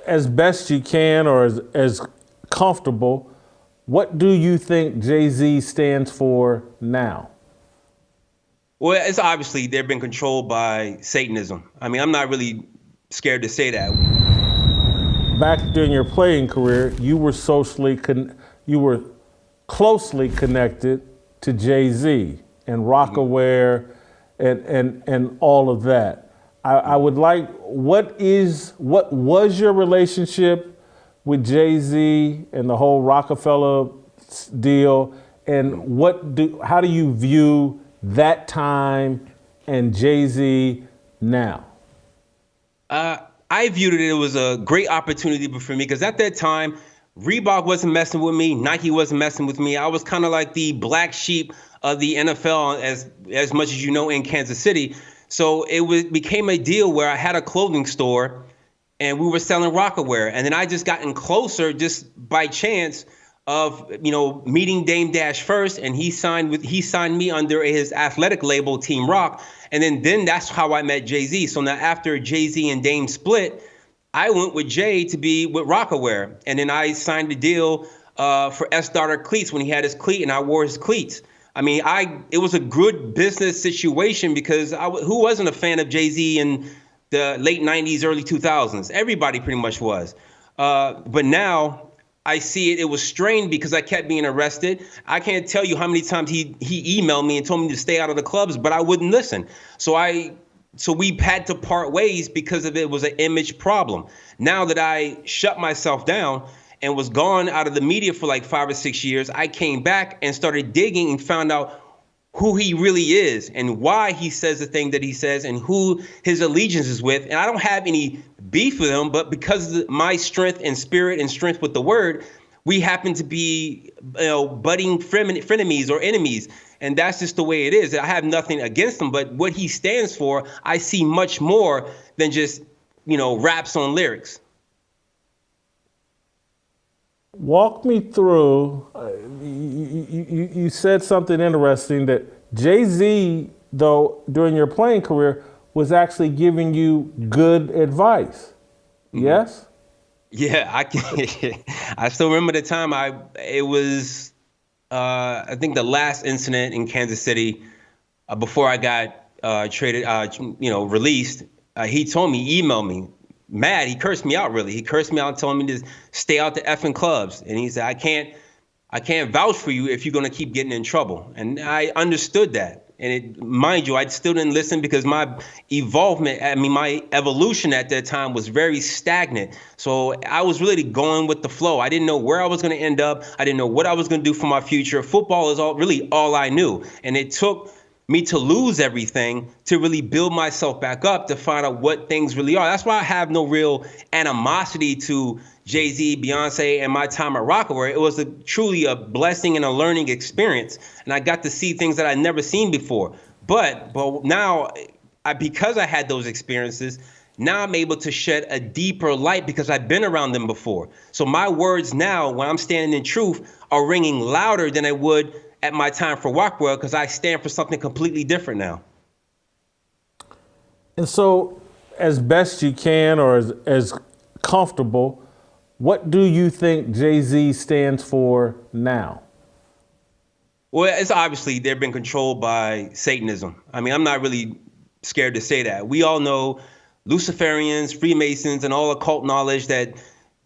as best you can or as comfortable, what do you think Jayz stands for now? Well, it's obviously they've been controlled by Satanism. I mean, I'm not really scared to say that. Back during your playing career, you were closely connected to Jayz and Rockafella and all of that. I would like, what was your relationship with Jayz and the whole Rockafella deal, and how do you view that time and Jayz now? I viewed it was a great opportunity for me because at that time, Reebok wasn't messing with me, Nike wasn't messing with me. I was kind of like the black sheep of the NFL, as much as you know, in Kansas City. So it became a deal where I had a clothing store and we were selling Rockafella. And then I just gotten closer just by chance of, meeting Dame Dash first, and he signed me under his athletic label, Team Rock. And then that's how I met Jayz. So now after Jayz and Dame split, I went with Jay to be with Rockafella. And then I signed the deal for S. Darter cleats when he had his cleat, and I wore his cleats. I mean, it was a good business situation because who wasn't a fan of Jayz in the late 90s, early 2000s? Everybody pretty much was. But now I see it was strained because I kept being arrested. I can't tell you how many times he emailed me and told me to stay out of the clubs, but I wouldn't listen. So we had to part ways because of it was an image problem. Now that I shut myself down and was gone out of the media for like 5 or 6 years, I came back and started digging and found out who he really is and why he says the thing that he says and who his allegiance is with. And I don't have any beef with him, but because of my strength and spirit and strength with the word, we happen to be budding frenemies or enemies. And that's just the way it is. I have nothing against him, but what he stands for, I see much more than just, raps on lyrics. Walk me through, you said something interesting that Jayz, though, during your playing career, was actually giving you good advice. Mm-hmm. Yes? Yeah, I still remember the time it was, I think the last incident in Kansas City, before I got traded, released, he told me, emailed me, mad. He cursed me out, really. He cursed me out and told me to stay out the effing clubs. And he said, I can't vouch for you if you're going to keep getting in trouble. And I understood that. And mind you, I still didn't listen because my evolution at that time was very stagnant. So I was really going with the flow. I didn't know where I was going to end up. I didn't know what I was going to do for my future. Football is really all I knew. And it took me to lose everything to really build myself back up to find out what things really are. That's why I have no real animosity to Jayz, Beyonce, and my time at Rockafella. It was truly a blessing and a learning experience. And I got to see things that I'd never seen before. But now, because I had those experiences, now I'm able to shed a deeper light because I've been around them before. So my words now, when I'm standing in truth, are ringing louder than I would at my time for Rockafella because I stand for something completely different now. And so, as best you can or as comfortable, what do you think Jayz stands for now? Well, it's obviously they've been controlled by Satanism. I mean, I'm not really scared to say that. We all know Luciferians, Freemasons, and all occult knowledge that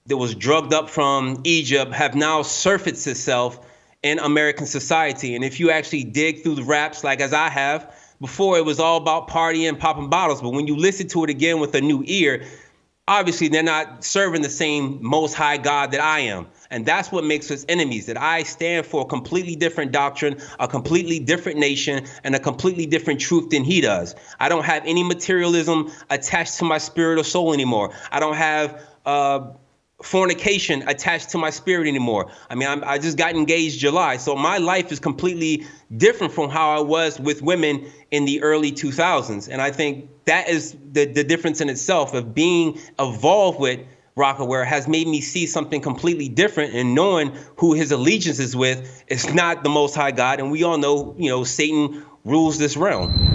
was drugged up from Egypt have now surfaced itself in American society. And if you actually dig through the raps, like as I have, before it was all about partying, popping bottles. But when you listen to it again with a new ear, obviously they're not serving the same most high God that I am. And that's what makes us enemies, that I stand for a completely different doctrine, a completely different nation, and a completely different truth than he does. I don't have any materialism attached to my spirit or soul anymore. I don't have fornication attached to my spirit anymore. I mean, I just got engaged July. So my life is completely different from how I was with women in the early 2000s. And I think that is the difference in itself of being evolved with Rockafella has made me see something completely different, and knowing who his allegiance is with is not the Most High God. And we all know, Satan rules this realm.